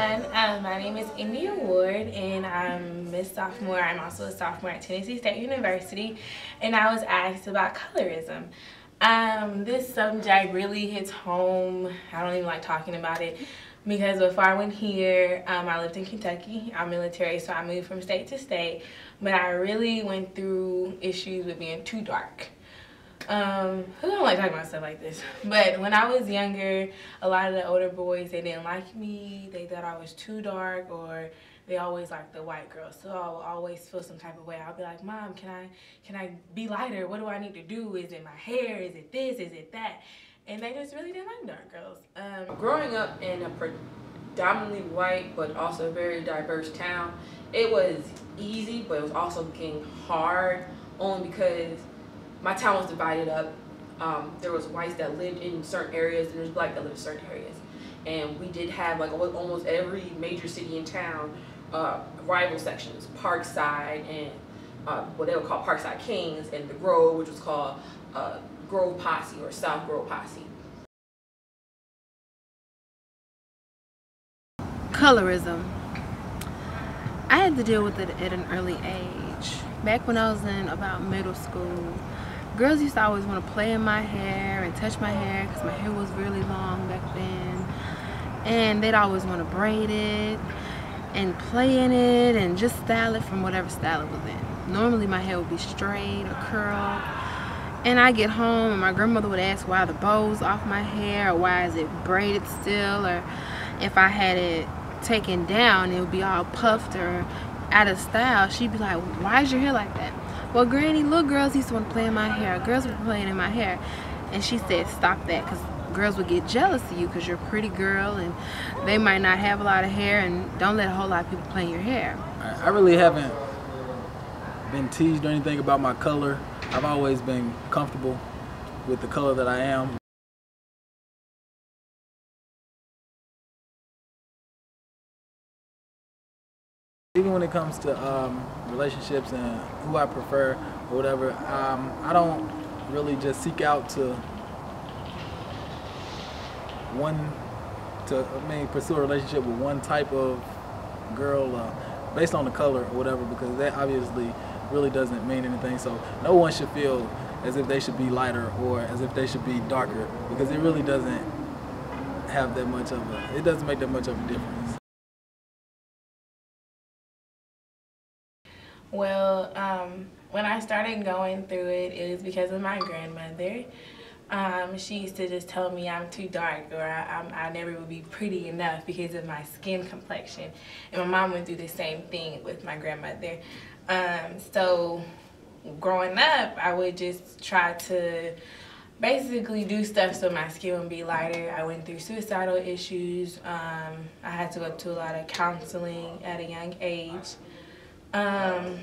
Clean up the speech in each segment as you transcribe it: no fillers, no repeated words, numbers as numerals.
everyone. My name is India Ward and I'm Miss Sophomore. I'm also a sophomore at Tennessee State University, and I was asked about colorism. This subject really hits home. I don't even like talking about it because before I went here, I lived in Kentucky. I'm military, so I moved from state to state, but I really went through issues with being too dark. Who don't like talking about stuff like this? But when I was younger, a lot of the older boys, they didn't like me. They thought I was too dark, or they always liked the white girls. So I would always feel some type of way. I'll be like, Mom, can I be lighter? What do I need to do? Is it my hair? Is it this? Is it that? And they just really didn't like dark girls. Growing up in a predominantly white but also very diverse town, it was easy, but it was also getting hard only because my town was divided up. There was whites that lived in certain areas and there's black that lived in certain areas. And we did have, like, almost every major city in town, rival sections, Parkside and what they would call Parkside Kings, and the Grove, which was called Grove Posse or South Grove Posse. Colorism. I had to deal with it at an early age. Back when I was in about middle school, girls used to always want to play in my hair and touch my hair because my hair was really long back then. And they'd always want to braid it and play in it and just style it from whatever style it was in. Normally my hair would be straight or curled. And I get home and my grandmother would ask why the bow's off my hair, or why is it braided still, or if I had it taken down it would be all puffed or out of style. She'd be like, why is your hair like that? Well, Granny, little girls used to want to play in my hair. Girls were playing in my hair. And she said, stop that, because girls would get jealous of you because you're a pretty girl and they might not have a lot of hair, and don't let a whole lot of people play in your hair. I really haven't been teased or anything about my color. I've always been comfortable with the color that I am. Even when it comes to relationships and who I prefer or whatever, I don't really just seek out to pursue a relationship with one type of girl based on the color or whatever, because that obviously really doesn't mean anything. So no one should feel as if they should be lighter or as if they should be darker, because it really doesn't have that much of it doesn't make that much of a difference. Well, when I started going through it, it was because of my grandmother. She used to just tell me I'm too dark, or I never would be pretty enough because of my skin complexion. And my mom went through the same thing with my grandmother. So growing up, I would just try to basically do stuff so my skin would be lighter. I went through suicidal issues. I had to go to a lot of counseling at a young age. I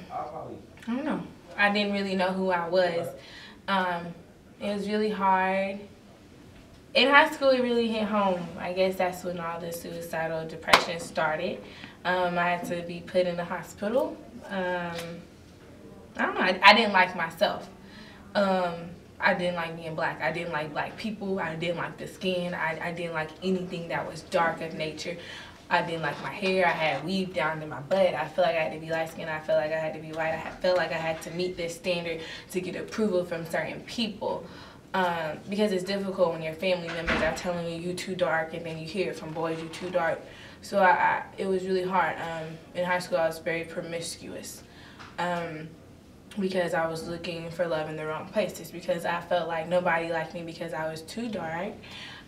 don't know. I didn't really know who I was. It was really hard. In high school, it really hit home. I guess that's when all the suicidal depression started. I had to be put in the hospital. I don't know. I didn't like myself. I didn't like being black. I didn't like black people. I didn't like the skin. I didn't like anything that was dark of nature. I didn't like my hair. I had weave down to my butt. I felt like I had to be light skinned. I felt like I had to be white. I felt like I had to meet this standard to get approval from certain people. Because it's difficult when your family members are telling you you're too dark, and then you hear it from boys, you're too dark. So it was really hard. In high school, I was very promiscuous. Because I was looking for love in the wrong places, because I felt like nobody liked me because I was too dark.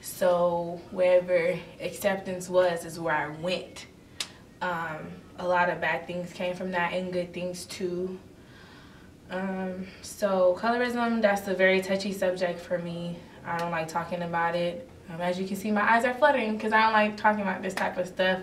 So wherever acceptance was is where I went. A lot of bad things came from that, and good things too. So colorism, that's a very touchy subject for me. I don't like talking about it. As you can see, my eyes are fluttering because I don't like talking about this type of stuff.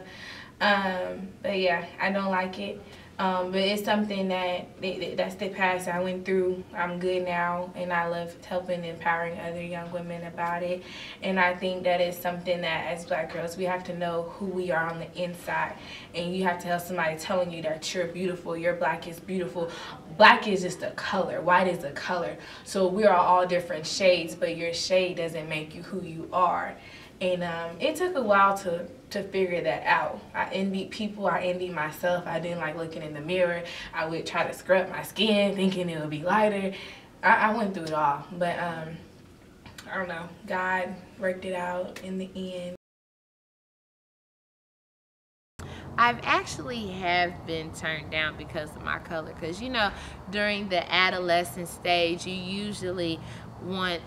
But yeah, I don't like it. But it's something that's the past I went through. I'm good now, and I love helping and empowering other young women about it. And I think that is something that as black girls, we have to know who we are on the inside. And you have to have somebody telling you that you're beautiful, your black is beautiful. Black is just a color, white is a color. So we are all different shades, but your shade doesn't make you who you are. And it took a while to figure that out. I envied people, I envied myself. I didn't like looking in the mirror. I would try to scrub my skin thinking it would be lighter. I went through it all, but I don't know, God worked it out in the end. I've actually have been turned down because of my color, because you know, during the adolescent stage you usually want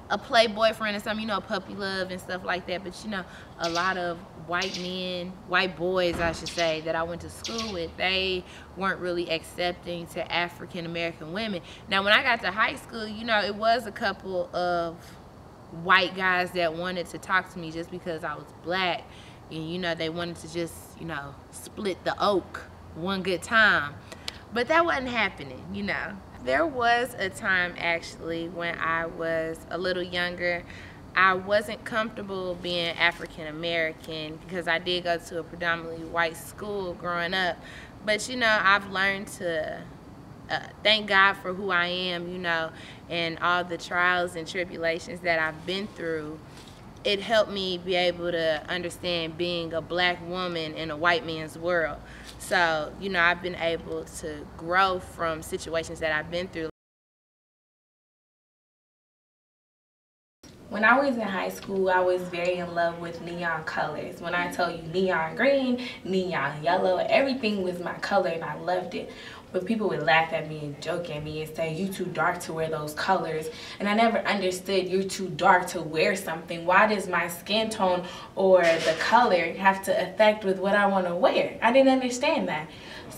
a play boyfriend or something, you know, puppy love and stuff like that. But you know, a lot of white men, white boys I should say, that I went to school with, they weren't really accepting to African American women. Now when I got to high school, you know, it was a couple of white guys that wanted to talk to me just because I was black. And you know, they wanted to just, you know, split the oak one good time. But that wasn't happening, you know. There was a time actually when I was a little younger, I wasn't comfortable being African American because I did go to a predominantly white school growing up. But you know, I've learned to thank God for who I am, you know, and all the trials and tribulations that I've been through. It helped me be able to understand being a black woman in a white man's world. So, you know, I've been able to grow from situations that I've been through. When I was in high school, I was very in love with neon colors. When I tell you neon green, neon yellow, everything was my color and I loved it. But people would laugh at me and joke at me and say, you too dark to wear those colors. And I never understood, you're too dark to wear something. Why does my skin tone or the color have to affect with what I want to wear? I didn't understand that.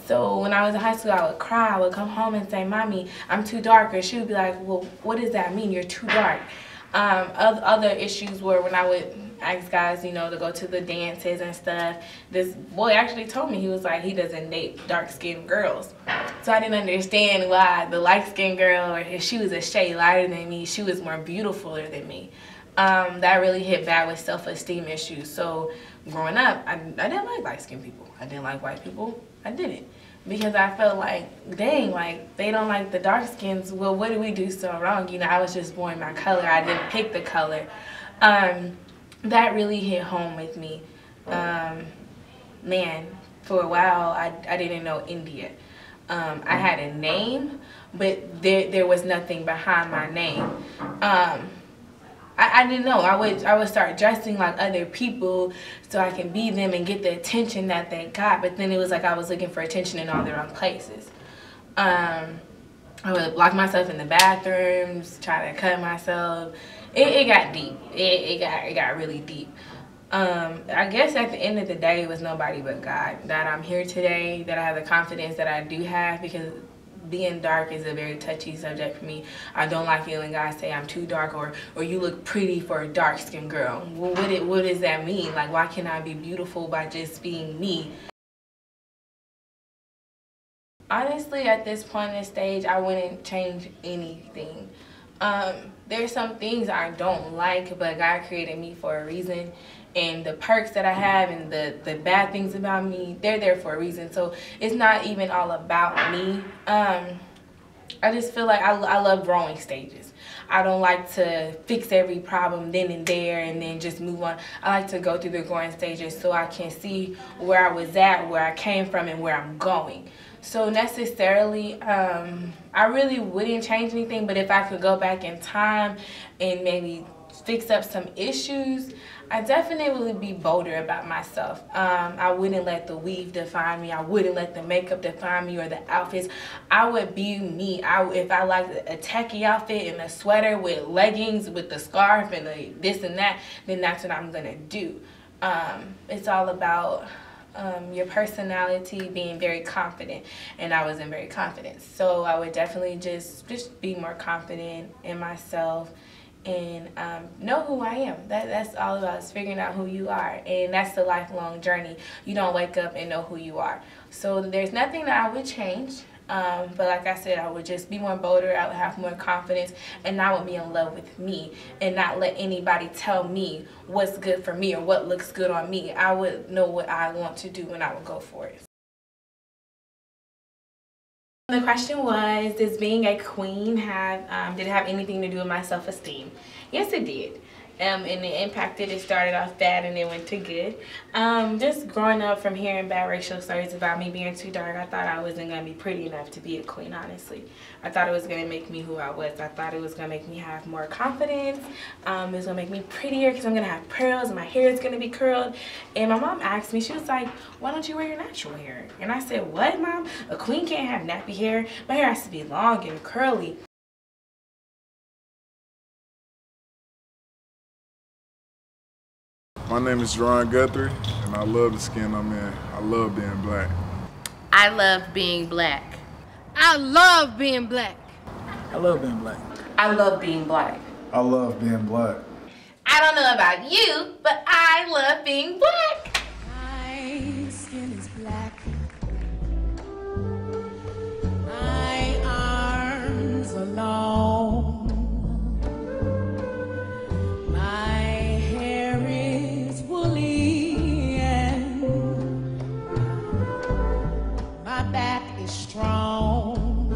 So when I was in high school, I would cry. I would come home and say, Mommy, I'm too dark. Or she would be like, well, what does that mean? You're too dark. Other issues were when I would ask guys, you know, to go to the dances and stuff. This boy actually told me, he was like, he doesn't date dark-skinned girls. So I didn't understand why the light-skinned girl, or if she was a shade lighter than me, she was more beautiful than me. That really hit bad with self-esteem issues. So growing up, I didn't like light-skinned people. I didn't like white people. I didn't. Because I felt like, dang, like, they don't like the dark skins. Well, what did we do so wrong? You know, I was just born my color. I didn't pick the color. That really hit home with me. Man, for a while, I didn't know India. I had a name, but there was nothing behind my name. I didn't know. I would start dressing like other people so I can be them and get the attention that they got. But then it was like I was looking for attention in all the wrong places. I would lock myself in the bathrooms, try to cut myself. It got deep. It got really deep. I guess at the end of the day, it was nobody but God that I'm here today, that I have the confidence that I do have, because being dark is a very touchy subject for me. I don't like it when guys say I'm too dark, or you look pretty for a dark-skinned girl. Well, what does that mean? Like, why can't I be beautiful by just being me? Honestly, at this point in the stage, I wouldn't change anything. There's some things I don't like, but God created me for a reason. And the perks that I have and the bad things about me, they're there for a reason. So it's not even all about me. I just feel like I love growing stages. I don't like to fix every problem then and there and then just move on. I like to go through the growing stages so I can see where I was at, where I came from, and where I'm going. So necessarily, I really wouldn't change anything, but if I could go back in time and maybe fix up some issues, I definitely would be bolder about myself. I wouldn't let the weave define me. I wouldn't let the makeup define me or the outfits. I would be me. If I liked a tacky outfit and a sweater with leggings with the scarf and the this and that, then that's what I'm gonna do. It's all about your personality, being very confident, and I wasn't very confident. So I would definitely just be more confident in myself and know who I am. That's all about, is figuring out who you are, and that's the lifelong journey. You don't wake up and know who you are. So there's nothing that I would change, but like I said, I would just be more bolder. I would have more confidence, and I would be in love with me and not let anybody tell me what's good for me or what looks good on me. I would know what I want to do and I would go for it. The question was, does being a queen did it have anything to do with my self-esteem? Yes, it did. And it impacted. It started off bad and it went to good. Just growing up from hearing bad racial stories about me being too dark, I thought I wasn't going to be pretty enough to be a queen, honestly. I thought it was going to make me who I was. I thought it was going to make me have more confidence. It was going to make me prettier because I'm going to have pearls and my hair is going to be curled. And my mom asked me, she was like, why don't you wear your natural hair? And I said, what, Mom? A queen can't have nappy hair. My hair has to be long and curly. My name is Jerran Guthry, and I love the skin I'm in. I love being black. I love being black. I love being black. I love being black. I love being black. I love being black. I don't know about you, but I love being black. My skin is black. My arms are long. My hair is woolly and my back is strong.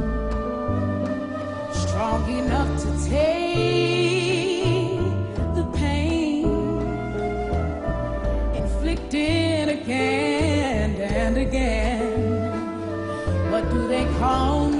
Strong enough to take the pain inflicted again and again. What do they call me?